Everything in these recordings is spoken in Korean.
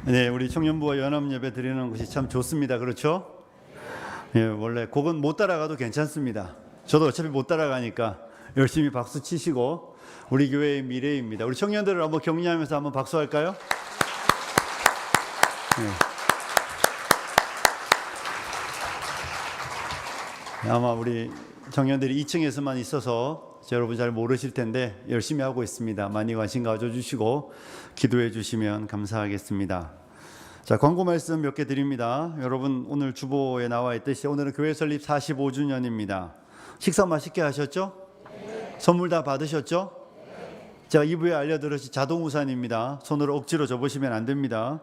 네, 우리 청년부와 연합예배 드리는 것이 참 좋습니다. 그렇죠? 예, 원래 곡은 못 따라가도 괜찮습니다. 저도 어차피 못 따라가니까 열심히 박수 치시고 우리 교회의 미래입니다. 우리 청년들을 한번 격려하면서 한번 박수할까요? 네. 아마 우리 청년들이 2층에서만 있어서 여러분 잘 모르실 텐데 열심히 하고 있습니다. 많이 관심 가져주시고 기도해 주시면 감사하겠습니다. 자, 광고 말씀 몇 개 드립니다. 여러분 오늘 주보에 나와 있듯이 오늘은 교회 설립 45주년입니다. 식사 맛있게 하셨죠? 네. 선물 다 받으셨죠? 네. 제가 2부에 알려드렸지 자동우산입니다. 손으로 억지로 접으시면 안 됩니다.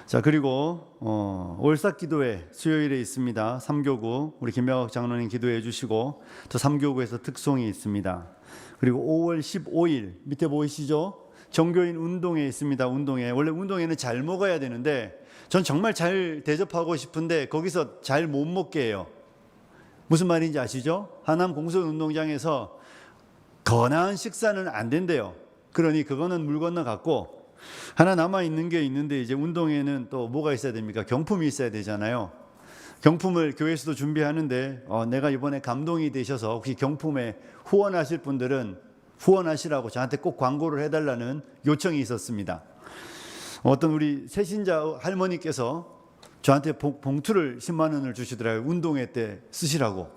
자, 그리고 월삭기도회 수요일에 있습니다. 3교구 우리 김명학 장로님 기도해 주시고 또 3교구에서 특송이 있습니다. 그리고 5월 15일 밑에 보이시죠? 정교인 운동회 있습니다. 운동회. 원래 운동회는 잘 먹어야 되는데 전 정말 잘 대접하고 싶은데 거기서 잘 못 먹게 해요. 무슨 말인지 아시죠? 하남 공설운동장에서 거나한 식사는 안 된대요. 그러니 그거는 물 건너 갔고 하나 남아 있는 게 있는데 이제 운동회는 또 뭐가 있어야 됩니까? 경품이 있어야 되잖아요. 경품을 교회에서도 준비하는데 내가 이번에 감동이 되셔서 혹시 경품에 후원하실 분들은 후원하시라고 저한테 꼭 광고를 해달라는 요청이 있었습니다. 어떤 우리 새신자 할머니께서 저한테 봉투를 10만 원을 주시더라고요. 운동회 때 쓰시라고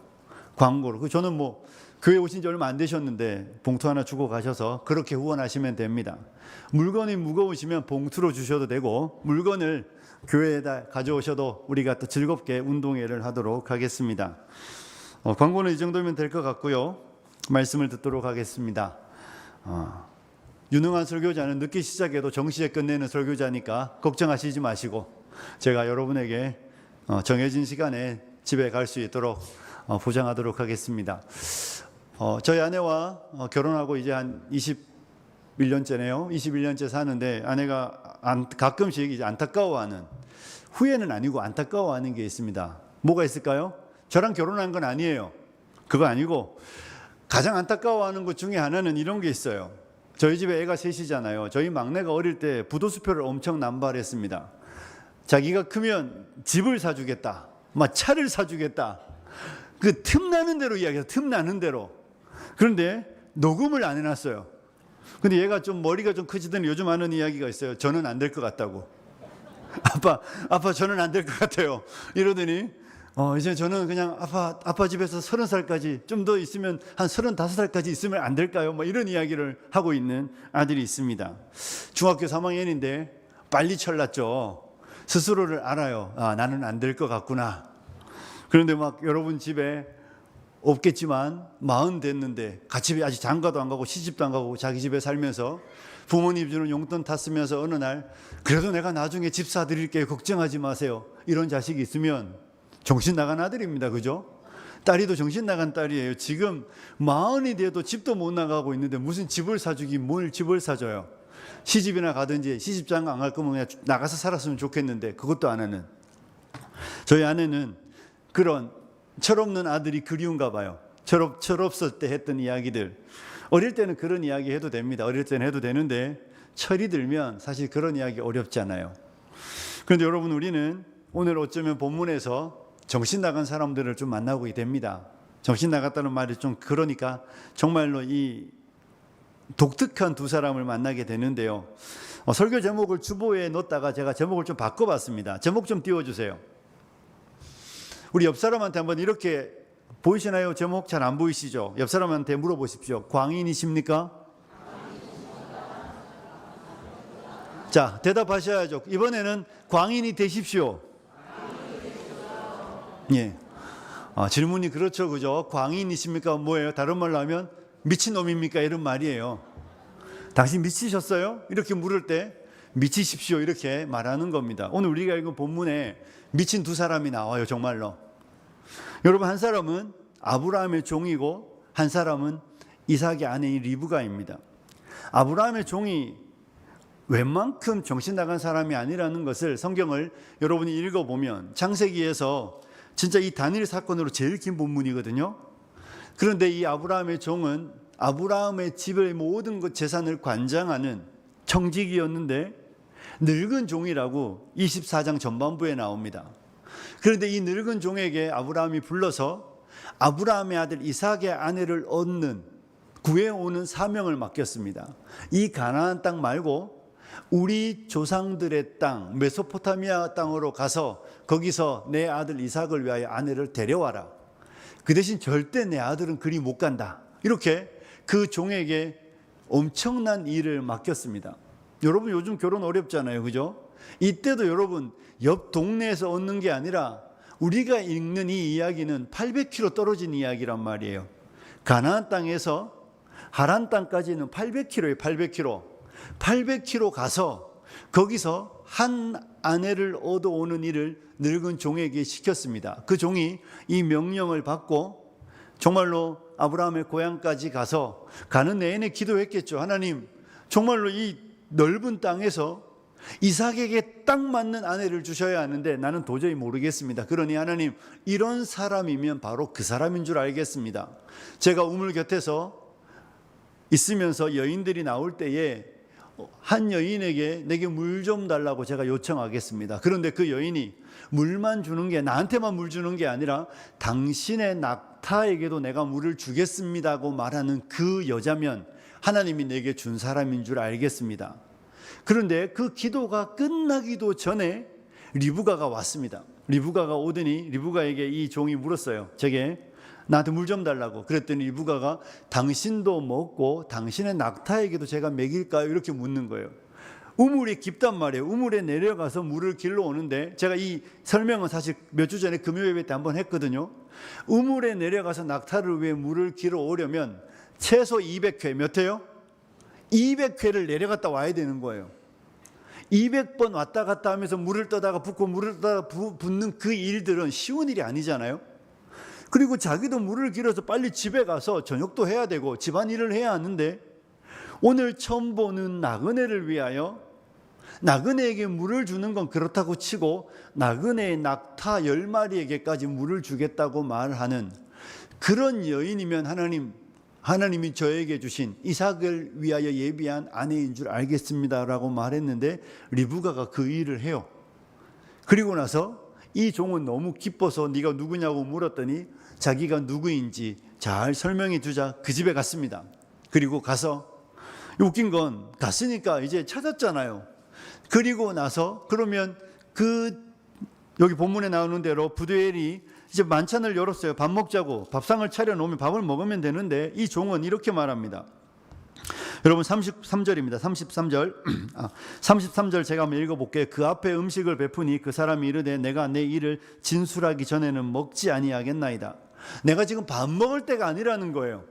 광고를. 저는 뭐 교회 오신 지 얼마 안 되셨는데 봉투 하나 주고 가셔서 그렇게 후원하시면 됩니다. 물건이 무거우시면 봉투로 주셔도 되고 물건을 교회에다 가져오셔도 우리가 또 즐겁게 운동회를 하도록 하겠습니다. 광고는 이 정도면 될 것 같고요. 말씀을 듣도록 하겠습니다. 유능한 설교자는 늦게 시작해도 정시에 끝내는 설교자니까 걱정하시지 마시고 제가 여러분에게 정해진 시간에 집에 갈 수 있도록 보장하도록 하겠습니다. 저희 아내와 결혼하고 이제 한 21년째네요. 21년째 사는데 아내가 가끔씩 이제 안타까워하는, 후회는 아니고 안타까워하는 게 있습니다. 뭐가 있을까요? 저랑 결혼한 건 아니에요. 그거 아니고 가장 안타까워하는 것 중에 하나는 이런 게 있어요. 저희 집에 애가 셋이잖아요. 저희 막내가 어릴 때 부도수표를 엄청 남발했습니다. 자기가 크면 집을 사주겠다, 막 차를 사주겠다. 그 틈나는 대로 이야기해요. 틈나는 대로. 그런데 녹음을 안 해놨어요. 근데 얘가 좀 머리가 좀 크지더니 요즘 하는 이야기가 있어요. 저는 안 될 것 같다고. 아빠 저는 안 될 것 같아요. 이러더니 이제 저는 그냥 아빠 집에서 30살까지 좀 더 있으면 한 35살까지 있으면 안 될까요? 뭐 이런 이야기를 하고 있는 아들이 있습니다. 중학교 3학년인데 빨리 철났죠. 스스로를 알아요. 나는 안 될 것 같구나. 그런데 막 여러분 집에 없겠지만 40 됐는데 같이 아직 장가도 안 가고 시집도 안 가고 자기 집에 살면서 부모님 주는 용돈 다 쓰면서 어느 날 그래도 내가 나중에 집 사드릴게요. 걱정하지 마세요. 이런 자식이 있으면 정신 나간 아들입니다. 그죠? 딸이도 정신 나간 딸이에요. 지금 40이 돼도 집도 못 나가고 있는데 무슨 집을 사주기, 뭘 집을 사줘요. 시집이나 가든지 시집장가 안 갈 거면 그냥 나가서 살았으면 좋겠는데 그것도 안 하는 저희 아내는 그런 철없는 아들이 그리운가 봐요. 철없을 때 했던 이야기들. 어릴 때는 그런 이야기 해도 됩니다. 어릴 때는 해도 되는데 철이 들면 사실 그런 이야기 어렵지 않아요. 그런데 여러분 우리는 오늘 어쩌면 본문에서 정신 나간 사람들을 좀 만나고 됩니다. 정신 나갔다는 말이 좀 그러니까 정말로 이 독특한 두 사람을 만나게 되는데요. 설교 제목을 주보에 넣었다가 제가 제목을 좀 바꿔봤습니다. 제목 좀 띄워주세요. 우리 옆 사람한테 한번 이렇게 보이시나요? 제목 잘 안 보이시죠? 옆 사람한테 물어보십시오. 광인이십니까? 자, 대답하셔야죠. 이번에는 광인이 되십시오. 예. 질문이 그렇죠, 그죠? 광인이십니까? 뭐예요? 다른 말로 하면 미친놈입니까? 이런 말이에요. 당신 미치셨어요? 이렇게 물을 때 미치십시오 이렇게 말하는 겁니다. 오늘 우리가 읽은 본문에 미친 두 사람이 나와요. 정말로. 여러분 한 사람은 아브라함의 종이고 한 사람은 이삭의 아내인 리브가입니다. 아브라함의 종이 웬만큼 정신 나간 사람이 아니라는 것을 성경을 여러분이 읽어보면 창세기에서 진짜 이 단일 사건으로 제일 긴 본문이거든요. 그런데 이 아브라함의 종은 아브라함의 집의 모든 것 재산을 관장하는 청직이었는데 늙은 종이라고 24장 전반부에 나옵니다. 그런데 이 늙은 종에게 아브라함이 불러서 아브라함의 아들 이삭의 아내를 얻는, 구해오는 사명을 맡겼습니다. 이 가나안 땅 말고 우리 조상들의 땅, 메소포타미아 땅으로 가서 거기서 내 아들 이삭을 위하여 아내를 데려와라. 그 대신 절대 내 아들은 그리 못 간다. 이렇게 그 종에게 엄청난 일을 맡겼습니다. 여러분 요즘 결혼 어렵잖아요, 그죠? 이때도 여러분 옆 동네에서 얻는 게 아니라 우리가 읽는 이 이야기는 800km 떨어진 이야기란 말이에요. 가나안 땅에서 하란 땅까지는 800km예요. 800km. 800km 가서 거기서 한 아내를 얻어오는 일을 늙은 종에게 시켰습니다. 그 종이 이 명령을 받고 정말로 아브라함의 고향까지 가서 가는 내내 기도했겠죠. 하나님, 정말로 이 넓은 땅에서 이삭에게 딱 맞는 아내를 주셔야 하는데 나는 도저히 모르겠습니다. 그러니 하나님, 이런 사람이면 바로 그 사람인 줄 알겠습니다. 제가 우물 곁에서 있으면서 여인들이 나올 때에 한 여인에게 내게 물 좀 달라고 제가 요청하겠습니다. 그런데 그 여인이 물만 주는 게, 나한테만 물 주는 게 아니라 당신의 낙타에게도 내가 물을 주겠습니다고 말하는 그 여자면 하나님이 내게 준 사람인 줄 알겠습니다. 그런데 그 기도가 끝나기도 전에 리브가가 왔습니다. 리브가가 오더니 리브가에게 이 종이 물었어요. 제게 나한테 물 좀 달라고. 그랬더니 리브가가 당신도 먹고 당신의 낙타에게도 제가 먹일까요? 이렇게 묻는 거예요. 우물이 깊단 말이에요. 우물에 내려가서 물을 길러 오는데, 제가 이 설명은 사실 몇 주 전에 금요예배 때 한번 했거든요. 우물에 내려가서 낙타를 위해 물을 길어 오려면 최소 200회, 몇 회요? 200회를 내려갔다 와야 되는 거예요. 200번 왔다 갔다 하면서 물을 떠다가 붓고 물을 떠다가 붓는 그 일들은 쉬운 일이 아니잖아요. 그리고 자기도 물을 길어서 빨리 집에 가서 저녁도 해야 되고 집안일을 해야 하는데, 오늘 처음 보는 나그네를 위하여 나그네에게 물을 주는 건 그렇다고 치고 나그네의 낙타 10마리에게까지 물을 주겠다고 말하는 그런 여인이면 하나님이 저에게 주신 이삭을 위하여 예비한 아내인 줄 알겠습니다라고 말했는데, 리브가가 그 일을 해요. 그리고 나서 이 종은 너무 기뻐서 네가 누구냐고 물었더니 자기가 누구인지 잘 설명해 주자 그 집에 갔습니다. 그리고 가서, 웃긴 건 갔으니까 이제 찾았잖아요. 그리고 나서 그러면 여기 본문에 나오는 대로 부두엘이 이제 만찬을 열었어요. 밥 먹자고 밥상을 차려놓으면 밥을 먹으면 되는데, 이 종은 이렇게 말합니다. 여러분 33절입니다. 33절 33절 제가 한번 읽어볼게요. 그 앞에 음식을 베푸니 그 사람이 이르되 내가 내 일을 진술하기 전에는 먹지 아니하겠나이다. 내가 지금 밥 먹을 때가 아니라는 거예요.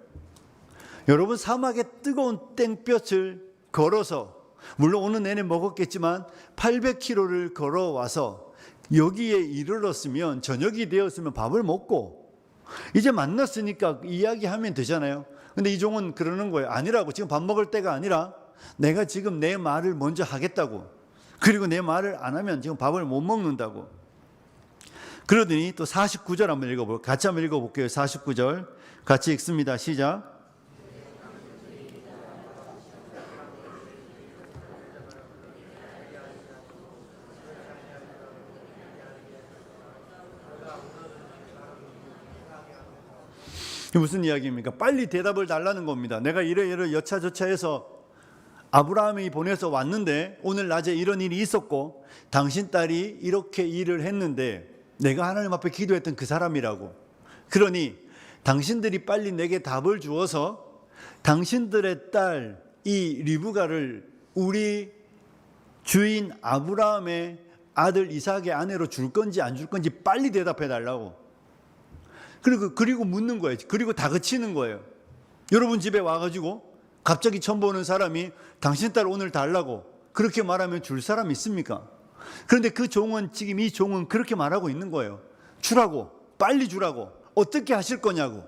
여러분 사막의 뜨거운 땡볕을 걸어서, 물론 오늘 내내 먹었겠지만 800km를 걸어와서 여기에 이르렀으면, 저녁이 되었으면 밥을 먹고 이제 만났으니까 이야기하면 되잖아요. 근데 이 종은 그러는 거예요. 아니라고, 지금 밥 먹을 때가 아니라 내가 지금 내 말을 먼저 하겠다고, 그리고 내 말을 안 하면 지금 밥을 못 먹는다고. 그러더니 또 49절 한번 읽어볼게요. 같이 한번 읽어볼게요. 49절 같이 읽습니다. 시작. 무슨 이야기입니까? 빨리 대답을 달라는 겁니다. 내가 이래 여차저차해서 아브라함이 보내서 왔는데 오늘 낮에 이런 일이 있었고 당신 딸이 이렇게 일을 했는데 내가 하나님 앞에 기도했던 그 사람이라고. 그러니 당신들이 빨리 내게 답을 주어서 당신들의 딸 이 리브가를 우리 주인 아브라함의 아들 이삭의 아내로 줄 건지 안 줄 건지 빨리 대답해 달라고. 그리고 묻는 거예요. 그리고 다그치는 거예요. 여러분 집에 와가지고 갑자기 처음 보는 사람이 당신 딸 오늘 달라고 그렇게 말하면 줄 사람 있습니까? 그런데 그 종은, 지금 이 종은 그렇게 말하고 있는 거예요. 주라고, 빨리 주라고, 어떻게 하실 거냐고.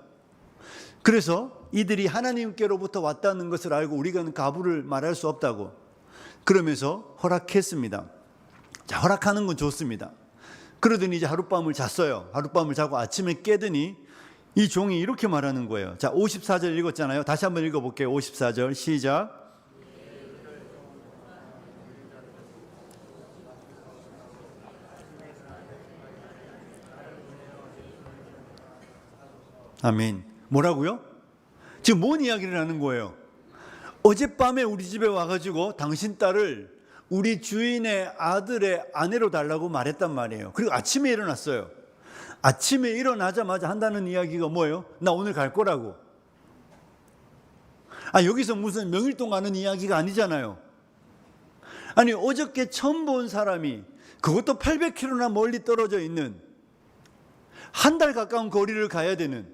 그래서 이들이 하나님께로부터 왔다는 것을 알고 우리가 가부를 말할 수 없다고 그러면서 허락했습니다. 자, 허락하는 건 좋습니다. 그러더니 이제 하룻밤을 잤어요. 하룻밤을 자고 아침에 깨더니 이 종이 이렇게 말하는 거예요. 자, 54절 읽었잖아요. 다시 한번 읽어볼게요. 54절 시작. 아멘. 뭐라고요? 지금 뭔 이야기를 하는 거예요? 어젯밤에 우리 집에 와가지고 당신 딸을 우리 주인의 아들의 아내로 달라고 말했단 말이에요. 그리고 아침에 일어났어요. 아침에 일어나자마자 한다는 이야기가 뭐예요? 나 오늘 갈 거라고. 여기서 무슨 명일 동안 하는 이야기가 아니잖아요. 아니, 어저께 처음 본 사람이, 그것도 800km나 멀리 떨어져 있는, 한 달 가까운 거리를 가야 되는,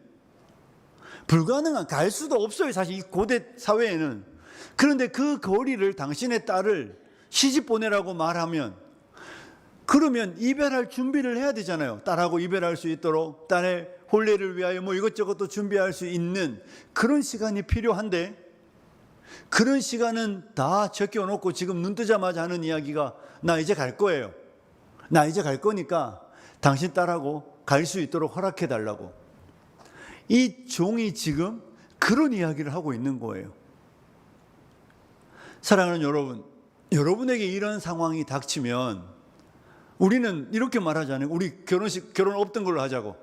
불가능한, 갈 수도 없어요, 사실 이 고대 사회에는. 그런데 그 거리를 당신의 딸을 시집 보내라고 말하면, 그러면 이별할 준비를 해야 되잖아요. 딸하고 이별할 수 있도록 딸의 혼례를 위하여 뭐 이것저것도 준비할 수 있는 그런 시간이 필요한데, 그런 시간은 다 제껴놓고 지금 눈 뜨자마자 하는 이야기가, 나 이제 갈 거예요. 나 이제 갈 거니까 당신 딸하고 갈 수 있도록 허락해 달라고. 이 종이 지금 그런 이야기를 하고 있는 거예요. 사랑하는 여러분, 여러분에게 이런 상황이 닥치면 우리는 이렇게 말하잖아요. 우리 결혼 없던 걸로 하자고.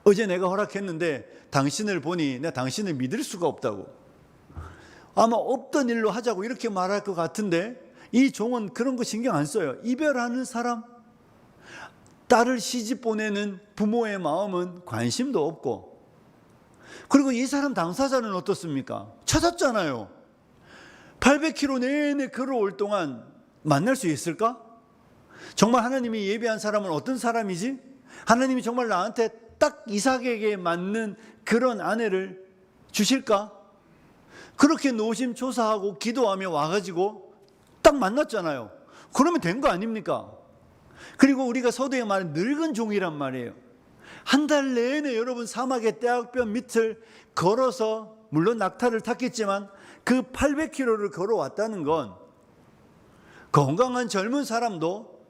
어제 내가 허락했는데 당신을 보니 내가 당신을 믿을 수가 없다고. 아마 없던 일로 하자고 이렇게 말할 것 같은데, 이 종은 그런 거 신경 안 써요. 이별하는 사람, 딸을 시집 보내는 부모의 마음은 관심도 없고. 그리고 이 사람 당사자는 어떻습니까? 찾았잖아요. 800km 내내 걸어올 동안 만날 수 있을까? 정말 하나님이 예비한 사람은 어떤 사람이지? 하나님이 정말 나한테 딱 이삭에게 맞는 그런 아내를 주실까? 그렇게 노심초사하고 기도하며 와가지고 딱 만났잖아요. 그러면 된 거 아닙니까? 그리고 우리가 서두에 말하는 늙은 종이란 말이에요. 한 달 내내 여러분 사막의 떼약볕 밑을 걸어서, 물론 낙타를 탔겠지만 그 800km를 걸어왔다는 건 건강한 젊은 사람도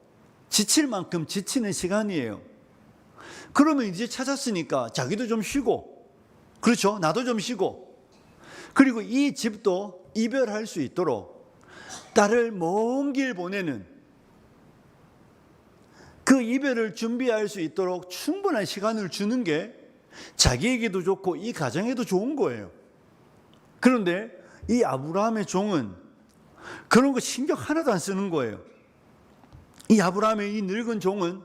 지칠 만큼 지치는 시간이에요. 그러면 이제 찾았으니까 자기도 좀 쉬고, 그렇죠? 나도 좀 쉬고, 그리고 이 집도 이별할 수 있도록 딸을 먼 길 보내는, 그 이별을 준비할 수 있도록 충분한 시간을 주는 게 자기에게도 좋고 이 가정에도 좋은 거예요. 그런데 이 아브라함의 종은 그런 거 신경 하나도 안 쓰는 거예요. 이 아브라함의 이 늙은 종은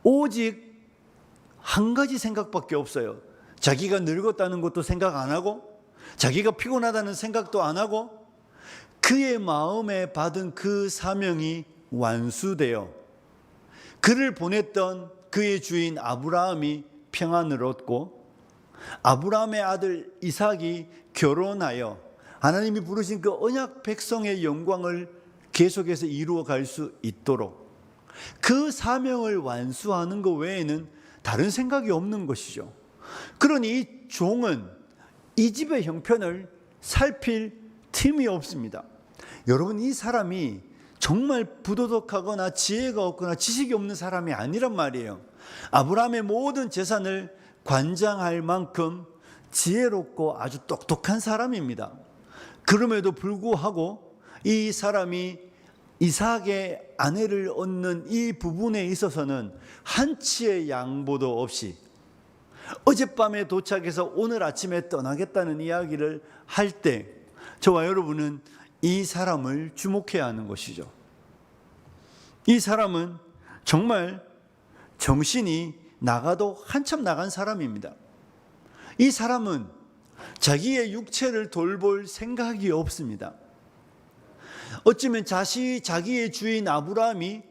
오직 한 가지 생각밖에 없어요. 자기가 늙었다는 것도 생각 안 하고, 자기가 피곤하다는 생각도 안 하고, 그의 마음에 받은 그 사명이 완수되어 그를 보냈던 그의 주인 아브라함이 평안을 얻고, 아브라함의 아들 이삭이 결혼하여 하나님이 부르신 그 언약 백성의 영광을 계속해서 이루어 갈 수 있도록, 그 사명을 완수하는 것 외에는 다른 생각이 없는 것이죠. 그러니 이 종은 이 집의 형편을 살필 틈이 없습니다. 여러분, 이 사람이 정말 부도덕하거나 지혜가 없거나 지식이 없는 사람이 아니란 말이에요. 아브라함의 모든 재산을 관장할 만큼 지혜롭고 아주 똑똑한 사람입니다. 그럼에도 불구하고 이 사람이 이삭의 아내를 얻는 이 부분에 있어서는 한치의 양보도 없이 어젯밤에 도착해서 오늘 아침에 떠나겠다는 이야기를 할 때 저와 여러분은 이 사람을 주목해야 하는 것이죠. 이 사람은 정말 정신이 나가도 한참 나간 사람입니다. 이 사람은 자기의 육체를 돌볼 생각이 없습니다. 어쩌면 자기의 주인 아브라함이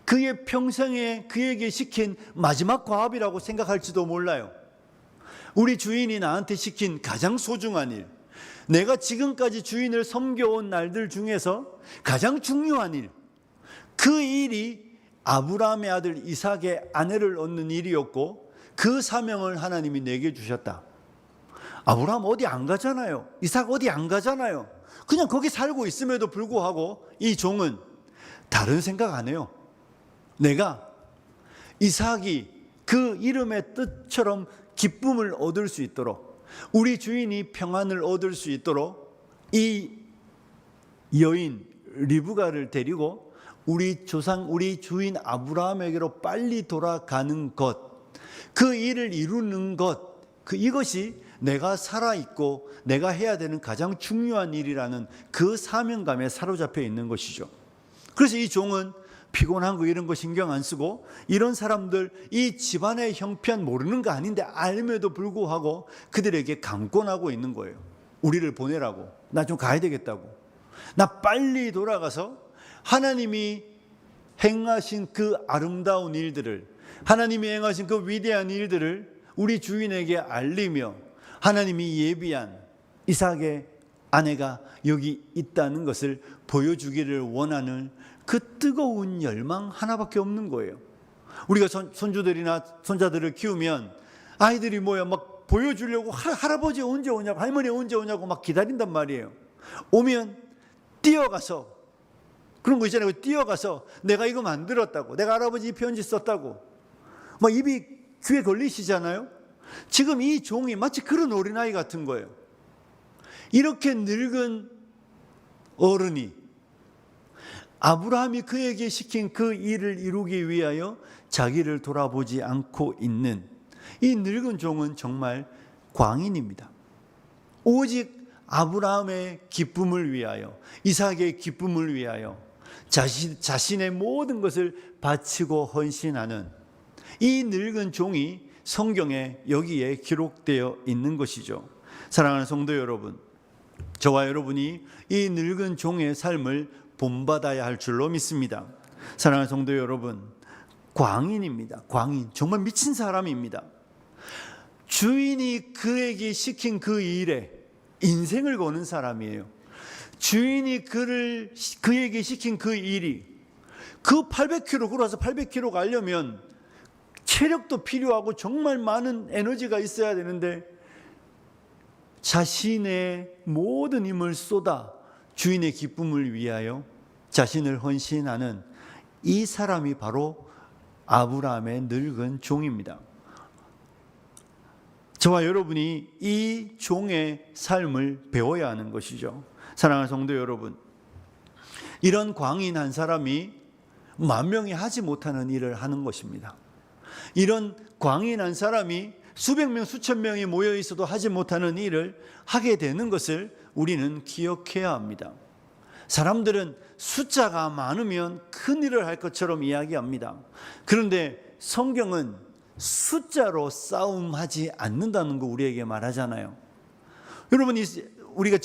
그의 평생에 그에게 시킨 마지막 과업이라고 생각할지도 몰라요. 우리 주인이 나한테 시킨 가장 소중한 일, 내가 지금까지 주인을 섬겨온 날들 중에서 가장 중요한 일, 그 일이 아브라함의 아들 이삭의 아내를 얻는 일이었고, 그 사명을 하나님이 내게 주셨다. 아브라함 어디 안 가잖아요. 이삭 어디 안 가잖아요. 그냥 거기 살고 있음에도 불구하고 이 종은 다른 생각 안 해요. 내가 이삭이 그 이름의 뜻처럼 기쁨을 얻을 수 있도록, 우리 주인이 평안을 얻을 수 있도록 이 여인 리브가를 데리고 우리 주인 아브라함에게로 빨리 돌아가는 것, 그 일을 이루는 것, 이것이 내가 살아있고 내가 해야 되는 가장 중요한 일이라는 그 사명감에 사로잡혀 있는 것이죠. 그래서 이 종은 피곤한 거 이런 거 신경 안 쓰고, 이런 사람들, 이 집안의 형편 모르는 거 아닌데 알면도 불구하고 그들에게 강권하고 있는 거예요. 우리를 보내라고, 나 좀 가야 되겠다고, 나 빨리 돌아가서 하나님이 행하신 그 아름다운 일들을, 하나님이 행하신 그 위대한 일들을 우리 주인에게 알리며 하나님이 예비한 이삭의 아내가 여기 있다는 것을 보여주기를 원하는 그 뜨거운 열망 하나밖에 없는 거예요. 우리가 손주들이나 손자들을 키우면 아이들이 막 보여주려고 할아버지 언제 오냐고, 할머니 언제 오냐고 막 기다린단 말이에요. 오면 뛰어가서, 그런 거 있잖아요. 뛰어가서 내가 이거 만들었다고, 내가 할아버지 이 편지 썼다고 막 입이 귀에 걸리시잖아요. 지금 이 종이 마치 그런 어린아이 같은 거예요. 이렇게 늙은 어른이 아브라함이 그에게 시킨 그 일을 이루기 위하여 자기를 돌아보지 않고 있는 이 늙은 종은 정말 광인입니다. 오직 아브라함의 기쁨을 위하여, 이삭의 기쁨을 위하여 자신의 모든 것을 바치고 헌신하는 이 늙은 종이 성경에 여기에 기록되어 있는 것이죠. 사랑하는 성도 여러분, 저와 여러분이 이 늙은 종의 삶을 본받아야 할 줄로 믿습니다. 사랑하는 성도 여러분, 광인입니다. 광인, 정말 미친 사람입니다. 주인이 그에게 시킨 그 일에 인생을 거는 사람이에요. 주인이 그에게 시킨 그 일이, 그 800km 걸어서 800km 가려면 체력도 필요하고 정말 많은 에너지가 있어야 되는데 자신의 모든 힘을 쏟아 주인의 기쁨을 위하여 자신을 헌신하는 이 사람이 바로 아브라함의 늙은 종입니다. 저와 여러분이 이 종의 삶을 배워야 하는 것이죠. 사랑하는 성도 여러분, 이런 광인 한 사람이 만 명이 하지 못하는 일을 하는 것입니다. 이런 광인 한 사람이 수백 명, 수천 명이 모여 있어도 하지 못하는 일을 하게 되는 것을 우리는 기억해야 합니다. 사람들은 숫자가 많으면 큰 일을 할 것처럼 이야기합니다. 그런데 성경은 숫자로 싸움하지 않는다는 거 우리에게 말하잖아요. 여러분, 제가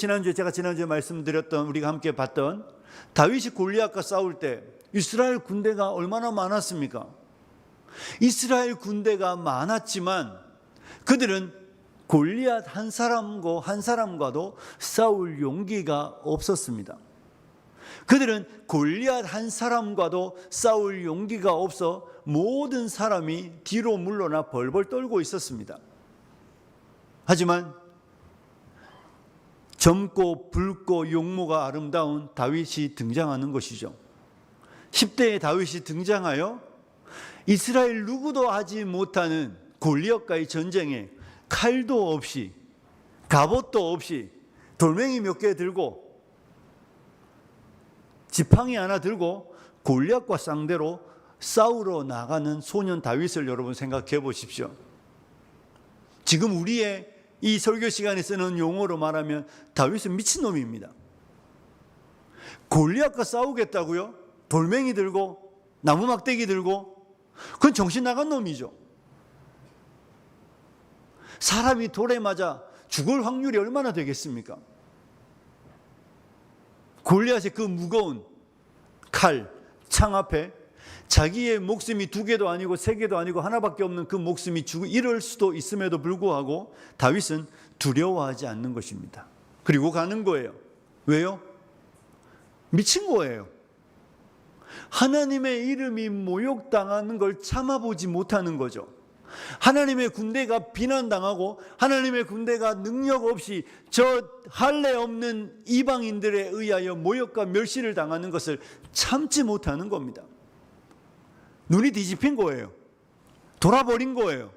지난주에 말씀드렸던, 우리가 함께 봤던 다윗이 골리앗과 싸울 때 이스라엘 군대가 얼마나 많았습니까? 이스라엘 군대가 많았지만 그들은 골리앗 한 사람과도 싸울 용기가 없었습니다. 그들은 골리앗 한 사람과도 싸울 용기가 없어 모든 사람이 뒤로 물러나 벌벌 떨고 있었습니다. 하지만 젊고 붉고 용모가 아름다운 다윗이 등장하는 것이죠. 10대의 다윗이 등장하여 이스라엘 누구도 하지 못하는 골리앗과의 전쟁에 칼도 없이, 갑옷도 없이, 돌멩이 몇 개 들고, 지팡이 하나 들고 골리앗과 상대로 싸우러 나가는 소년 다윗을 여러분 생각해 보십시오. 지금 우리의 이 설교 시간에 쓰는 용어로 말하면 다윗은 미친놈입니다. 골리앗과 싸우겠다고요? 돌멩이 들고, 나무 막대기 들고, 그건 정신 나간 놈이죠. 사람이 돌에 맞아 죽을 확률이 얼마나 되겠습니까? 골리앗의 그 무거운 칼, 창 앞에 자기의 목숨이 2개도 아니고 3개도 아니고 하나밖에 없는 그 목숨이 이럴 수도 있음에도 불구하고 다윗은 두려워하지 않는 것입니다. 그리고 가는 거예요. 왜요? 미친 거예요. 하나님의 이름이 모욕당하는 걸 참아보지 못하는 거죠. 하나님의 군대가 비난당하고 하나님의 군대가 능력 없이 저 할례 없는 이방인들에 의하여 모욕과 멸시를 당하는 것을 참지 못하는 겁니다. 눈이 뒤집힌 거예요. 돌아버린 거예요.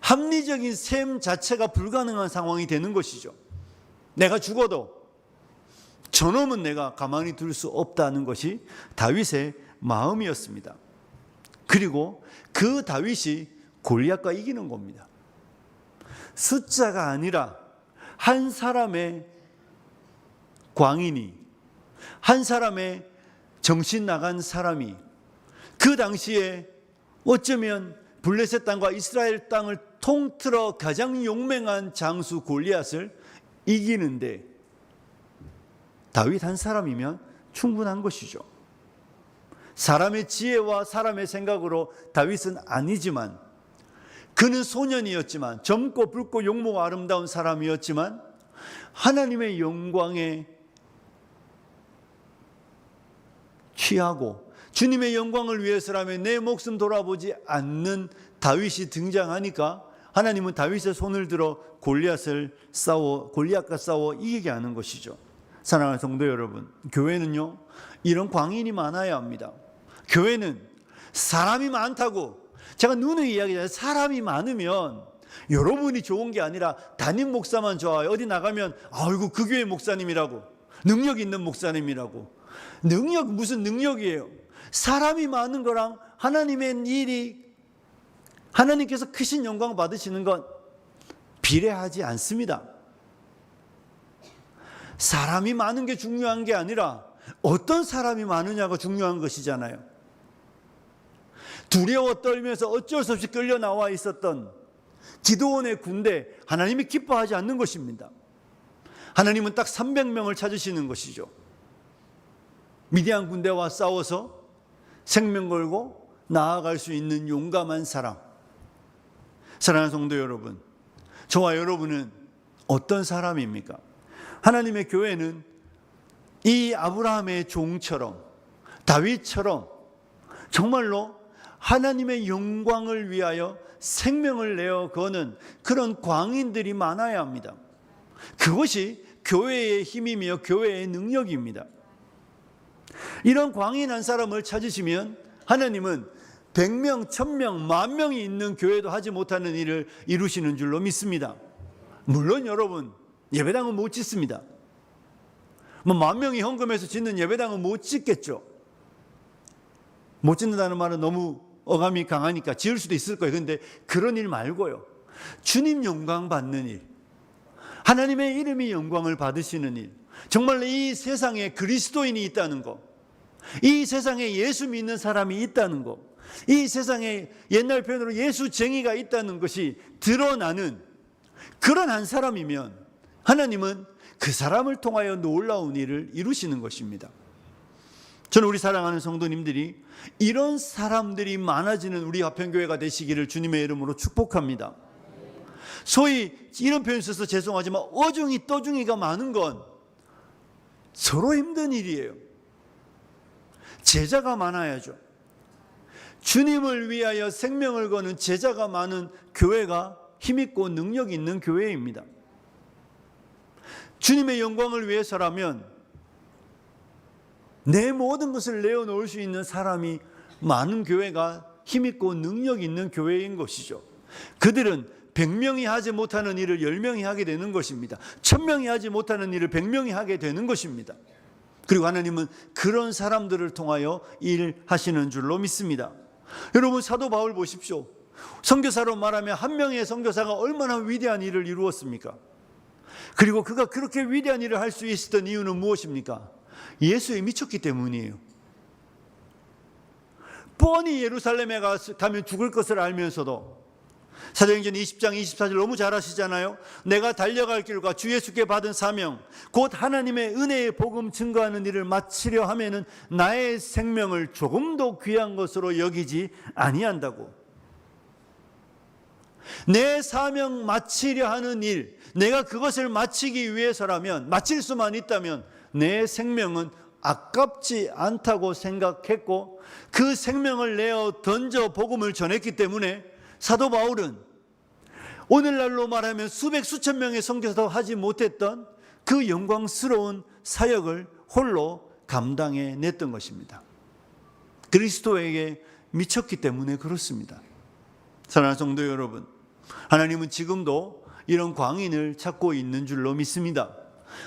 합리적인 셈 자체가 불가능한 상황이 되는 것이죠. 내가 죽어도 저놈은 내가 가만히 둘 수 없다는 것이 다윗의 마음이었습니다. 그리고 그 다윗이 골리앗과 이기는 겁니다. 숫자가 아니라 한 사람의 광인이, 한 사람의 정신 나간 사람이 그 당시에 어쩌면 블레셋 땅과 이스라엘 땅을 통틀어 가장 용맹한 장수 골리앗을 이기는데 다윗 한 사람이면 충분한 것이죠. 사람의 지혜와 사람의 생각으로 다윗은 아니지만, 그는 소년이었지만, 젊고 붉고 용모가 아름다운 사람이었지만 하나님의 영광에 취하고 주님의 영광을 위해서라면 내 목숨 돌아보지 않는 다윗이 등장하니까 하나님은 다윗의 손을 들어 골리앗과 싸워 이기게 하는 것이죠. 사랑하는 성도 여러분, 교회는요, 이런 광인이 많아야 합니다. 교회는 사람이 많다고, 제가 누누이 이야기하잖아요. 사람이 많으면 여러분이 좋은 게 아니라 담임 목사만 좋아요. 어디 나가면 아이고 그 교회 목사님이라고, 능력 있는 목사님이라고. 능력, 무슨 능력이에요? 사람이 많은 거랑 하나님의 일이, 하나님께서 크신 영광 받으시는 건 비례하지 않습니다. 사람이 많은 게 중요한 게 아니라 어떤 사람이 많으냐가 중요한 것이잖아요. 두려워 떨면서 어쩔 수 없이 끌려 나와 있었던 기드온의 군대, 하나님이 기뻐하지 않는 것입니다. 하나님은 딱 300명을 찾으시는 것이죠. 미디안 군대와 싸워서 생명 걸고 나아갈 수 있는 용감한 사람. 사랑하는 성도 여러분, 저와 여러분은 어떤 사람입니까? 하나님의 교회는 이 아브라함의 종처럼, 다윗처럼 정말로 하나님의 영광을 위하여 생명을 내어 거는 그런 광인들이 많아야 합니다. 그것이 교회의 힘이며 교회의 능력입니다. 이런 광인 한 사람을 찾으시면 하나님은 100명, 1000명, 10,000명이 있는 교회도 하지 못하는 일을 이루시는 줄로 믿습니다. 물론 여러분, 예배당은 못 짓습니다. 10,000명이 헌금해서 짓는 예배당은 못 짓겠죠. 못 짓는다는 말은 너무 어감이 강하니까 지을 수도 있을 거예요. 그런데 그런 일 말고요, 주님 영광 받는 일, 하나님의 이름이 영광을 받으시는 일, 정말 이 세상에 그리스도인이 있다는 것, 이 세상에 예수 믿는 사람이 있다는 것, 이 세상에 옛날 표현으로 예수쟁이가 있다는 것이 드러나는 그런 한 사람이면 하나님은 그 사람을 통하여 놀라운 일을 이루시는 것입니다. 저는 우리 사랑하는 성도님들이 이런 사람들이 많아지는 우리 화평교회가 되시기를 주님의 이름으로 축복합니다. 소위 이런 표현 써서 죄송하지만 어중이 떠중이가 많은 건 서로 힘든 일이에요. 제자가 많아야죠. 주님을 위하여 생명을 거는 제자가 많은 교회가 힘있고 능력 있는 교회입니다. 주님의 영광을 위해서라면 내 모든 것을 내어놓을 수 있는 사람이 많은 교회가 힘있고 능력 있는 교회인 것이죠. 그들은 100명이 하지 못하는 일을 10명이 하게 되는 것입니다. 1000명이 하지 못하는 일을 100명이 하게 되는 것입니다. 그리고 하나님은 그런 사람들을 통하여 일하시는 줄로 믿습니다. 여러분, 사도 바울 보십시오. 선교사로 말하면 한 명의 선교사가 얼마나 위대한 일을 이루었습니까? 그리고 그가 그렇게 위대한 일을 할 수 있었던 이유는 무엇입니까? 예수에 미쳤기 때문이에요. 뻔히 예루살렘에 가면 죽을 것을 알면서도, 사도행전 20장 24절 너무 잘 아시잖아요. 내가 달려갈 길과 주 예수께 받은 사명 곧 하나님의 은혜의 복음 증거하는 일을 마치려 하면은 나의 생명을 조금도 귀한 것으로 여기지 아니한다고. 내 사명 마치려 하는 일, 내가 그것을 마치기 위해서라면, 마칠 수만 있다면 내 생명은 아깝지 않다고 생각했고 그 생명을 내어 던져 복음을 전했기 때문에 사도 바울은 오늘날로 말하면 수백 수천 명의 선교사도 하지 못했던 그 영광스러운 사역을 홀로 감당해냈던 것입니다. 그리스도에게 미쳤기 때문에 그렇습니다. 사랑하는 성도 여러분, 하나님은 지금도 이런 광인을 찾고 있는 줄로 믿습니다.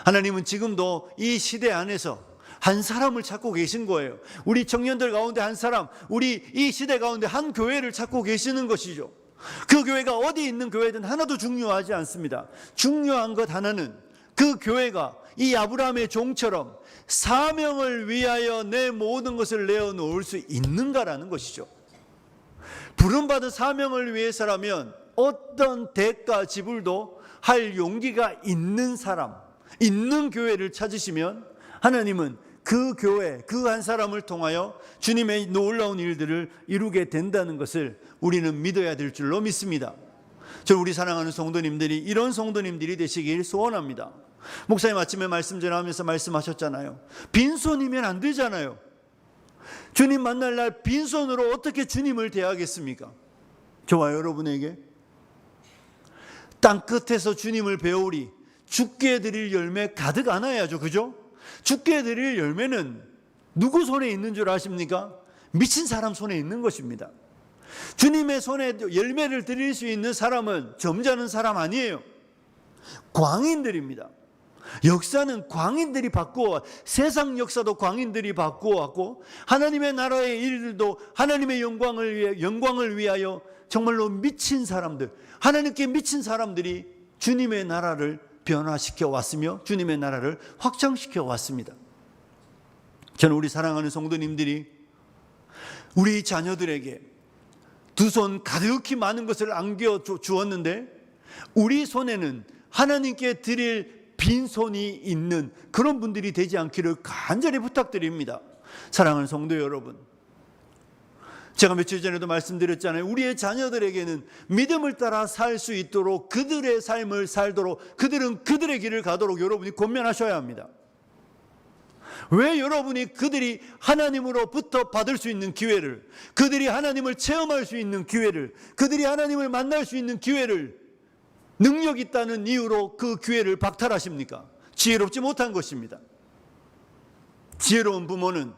하나님은 지금도 이 시대 안에서 한 사람을 찾고 계신 거예요. 우리 청년들 가운데 한 사람, 우리 이 시대 가운데 한 교회를 찾고 계시는 것이죠. 그 교회가 어디 있는 교회든 하나도 중요하지 않습니다. 중요한 것 하나는 그 교회가 이 아브라함의 종처럼 사명을 위하여 내 모든 것을 내어놓을 수 있는가라는 것이죠. 부름받은 사명을 위해서라면 어떤 대가 지불도 할 용기가 있는 사람, 있는 교회를 찾으시면 하나님은 그 교회, 그 한 사람을 통하여 주님의 놀라운 일들을 이루게 된다는 것을 우리는 믿어야 될 줄로 믿습니다. 저는 우리 사랑하는 성도님들이 이런 성도님들이 되시길 소원합니다. 목사님 아침에 말씀 전하면서 말씀하셨잖아요. 빈손이면 안 되잖아요. 주님 만날 날 빈손으로 어떻게 주님을 대하겠습니까? 저와 여러분에게 땅끝에서 주님을 배우리 죽게 드릴 열매 가득 안아야죠. 그죠? 죽게 드릴 열매는 누구 손에 있는 줄 아십니까? 미친 사람 손에 있는 것입니다. 주님의 손에 열매를 드릴 수 있는 사람은 점잖은 사람 아니에요. 광인들입니다. 역사는 광인들이 바꾸어, 세상 역사도 광인들이 바꾸어왔고 하나님의 나라의 일들도 하나님의 영광을 위하여 정말로 미친 사람들, 하나님께 미친 사람들이 주님의 나라를 변화시켜 왔으며 주님의 나라를 확장시켜 왔습니다. 저는 우리 사랑하는 성도님들이 우리 자녀들에게 두 손 가득히 많은 것을 안겨 주었는데 우리 손에는 하나님께 드릴 빈손이 있는 그런 분들이 되지 않기를 간절히 부탁드립니다. 사랑하는 성도 여러분, 제가 며칠 전에도 말씀드렸잖아요. 우리의 자녀들에게는 믿음을 따라 살 수 있도록 그들의 삶을 살도록 그들은 그들의 길을 가도록 여러분이 권면하셔야 합니다. 왜 여러분이 그들이 하나님으로부터 받을 수 있는 기회를, 그들이 하나님을 체험할 수 있는 기회를, 그들이 하나님을 만날 수 있는 기회를 능력 있다는 이유로 그 기회를 박탈하십니까? 지혜롭지 못한 것입니다. 지혜로운 부모는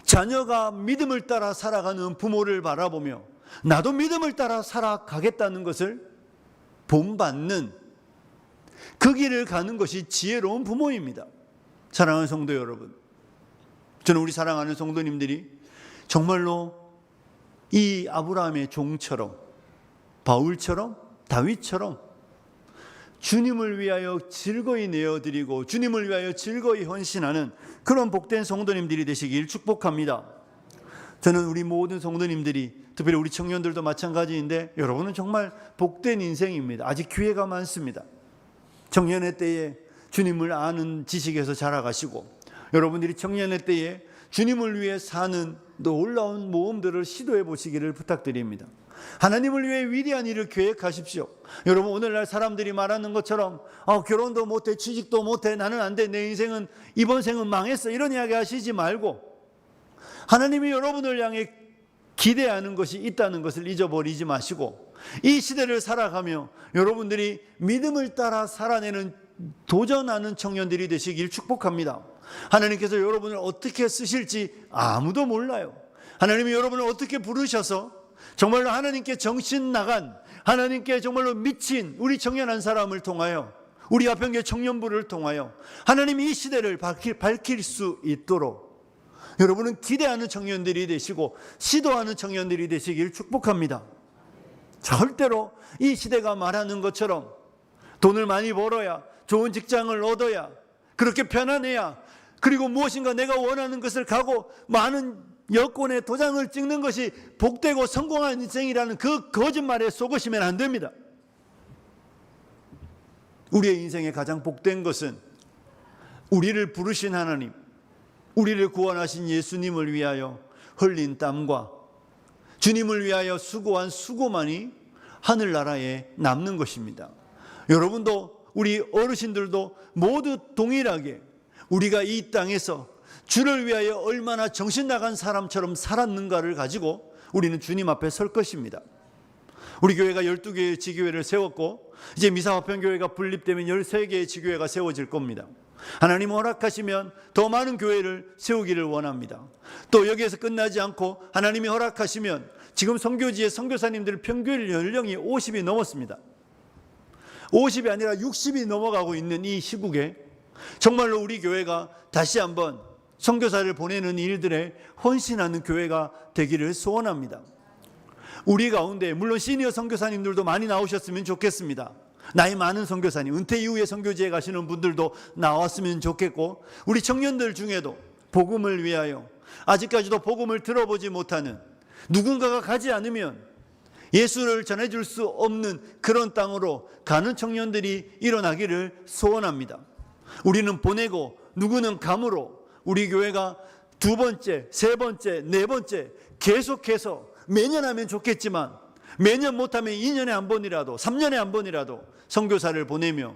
자녀가 믿음을 따라 살아가는 부모를 바라보며 나도 믿음을 따라 살아가겠다는 것을 본받는 그 길을 가는 것이 지혜로운 부모입니다. 사랑하는 성도 여러분, 저는 우리 사랑하는 성도님들이 정말로 이 아브라함의 종처럼, 바울처럼, 다윗처럼 주님을 위하여 즐거이 내어드리고 주님을 위하여 즐거이 헌신하는 그런 복된 성도님들이 되시길 축복합니다. 저는 우리 모든 성도님들이, 특별히 우리 청년들도 마찬가지인데 여러분은 정말 복된 인생입니다. 아직 기회가 많습니다. 청년의 때에 주님을 아는 지식에서 자라가시고 여러분들이 청년의 때에 주님을 위해 사는 놀라운 모험들을 시도해 보시기를 부탁드립니다. 하나님을 위해 위대한 일을 계획하십시오. 여러분, 오늘날 사람들이 말하는 것처럼 결혼도 못해, 취직도 못해, 나는 안 돼, 내 인생은 이번 생은 망했어, 이런 이야기 하시지 말고 하나님이 여러분을 향해 기대하는 것이 있다는 것을 잊어버리지 마시고 이 시대를 살아가며 여러분들이 믿음을 따라 살아내는, 도전하는 청년들이 되시길 축복합니다. 하나님께서 여러분을 어떻게 쓰실지 아무도 몰라요. 하나님이 여러분을 어떻게 부르셔서 정말로 하나님께 정신 나간, 하나님께 정말로 미친 우리 청년 한 사람을 통하여, 우리 아평교회 청년부를 통하여 하나님이 이 시대를 밝힐 수 있도록 여러분은 기대하는 청년들이 되시고 시도하는 청년들이 되시길 축복합니다. 절대로 이 시대가 말하는 것처럼 돈을 많이 벌어야, 좋은 직장을 얻어야, 그렇게 편안해야, 그리고 무엇인가 내가 원하는 것을 가고 많은 여권에 도장을 찍는 것이 복되고 성공한 인생이라는 그 거짓말에 속으시면 안 됩니다. 우리의 인생에 가장 복된 것은 우리를 부르신 하나님, 우리를 구원하신 예수님을 위하여 흘린 땀과 주님을 위하여 수고한 수고만이 하늘나라에 남는 것입니다. 여러분도, 우리 어르신들도 모두 동일하게 우리가 이 땅에서 주를 위하여 얼마나 정신 나간 사람처럼 살았는가를 가지고 우리는 주님 앞에 설 것입니다. 우리 교회가 12개의 지교회를 세웠고 이제 미사화평교회가 분립되면 13개의 지교회가 세워질 겁니다. 하나님 허락하시면 더 많은 교회를 세우기를 원합니다. 또 여기에서 끝나지 않고 하나님이 허락하시면 지금 선교지의 선교사님들 평균 연령이 50이 넘었습니다. 50이 아니라 60이 넘어가고 있는 이 시국에 정말로 우리 교회가 다시 한번 선교사를 보내는 일들에 헌신하는 교회가 되기를 소원합니다. 우리 가운데 물론 시니어 선교사님들도 많이 나오셨으면 좋겠습니다. 나이 많은 선교사님, 은퇴 이후에 선교지에 가시는 분들도 나왔으면 좋겠고, 우리 청년들 중에도 복음을 위하여 아직까지도 복음을 들어보지 못하는, 누군가가 가지 않으면 예수를 전해줄 수 없는 그런 땅으로 가는 청년들이 일어나기를 소원합니다. 우리는 보내고 누구는 감으로 우리 교회가 2번째, 3번째, 4번째 계속해서 매년 하면 좋겠지만 매년 못하면 2년에 한 번이라도 3년에 한 번이라도 선교사를 보내며,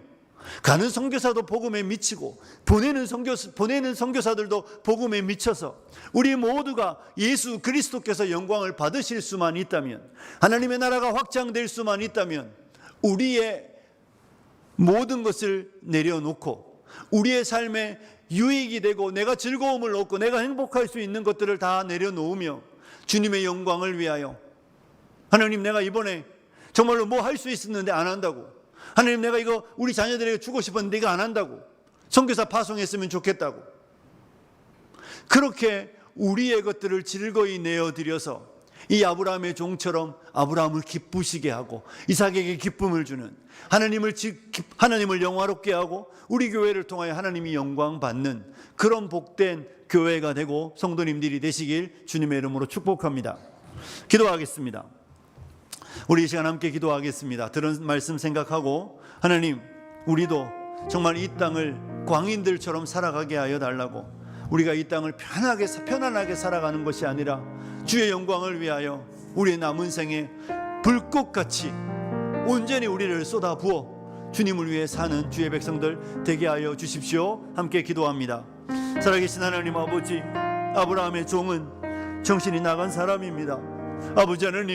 가는 선교사도 복음에 미치고 보내는 선교사들도 복음에 미쳐서 우리 모두가 예수 그리스도께서 영광을 받으실 수만 있다면, 하나님의 나라가 확장될 수만 있다면, 우리의 모든 것을 내려놓고 우리의 삶에 유익이 되고 내가 즐거움을 얻고 내가 행복할 수 있는 것들을 다 내려놓으며 주님의 영광을 위하여, 하나님 내가 이번에 정말로 뭐 할 수 있었는데 안 한다고, 하나님 내가 이거 우리 자녀들에게 주고 싶었는데 이거 안 한다고, 선교사 파송했으면 좋겠다고, 그렇게 우리의 것들을 즐거이 내어드려서 이 아브라함의 종처럼 아브라함을 기쁘시게 하고 이삭에게 기쁨을 주는, 하나님을 영화롭게 하고 우리 교회를 통하여 하나님이 영광 받는 그런 복된 교회가 되고 성도님들이 되시길 주님의 이름으로 축복합니다. 기도하겠습니다. 우리 이 시간 함께 기도하겠습니다. 들은 말씀 생각하고, 하나님 우리도 정말 이 땅을 광인들처럼 살아가게 하여 달라고, 우리가 이 땅을 편안하게 살아가는 것이 아니라 주의 영광을 위하여 우리의 남은 생에 불꽃같이 온전히 우리를 쏟아부어 주님을 위해 사는 주의 백성들 되게 하여 주십시오. 함께 기도합니다. 살아계신 하나님 아버지, 아브라함의 종은 정신이 나간 사람입니다. 아버지 하나님,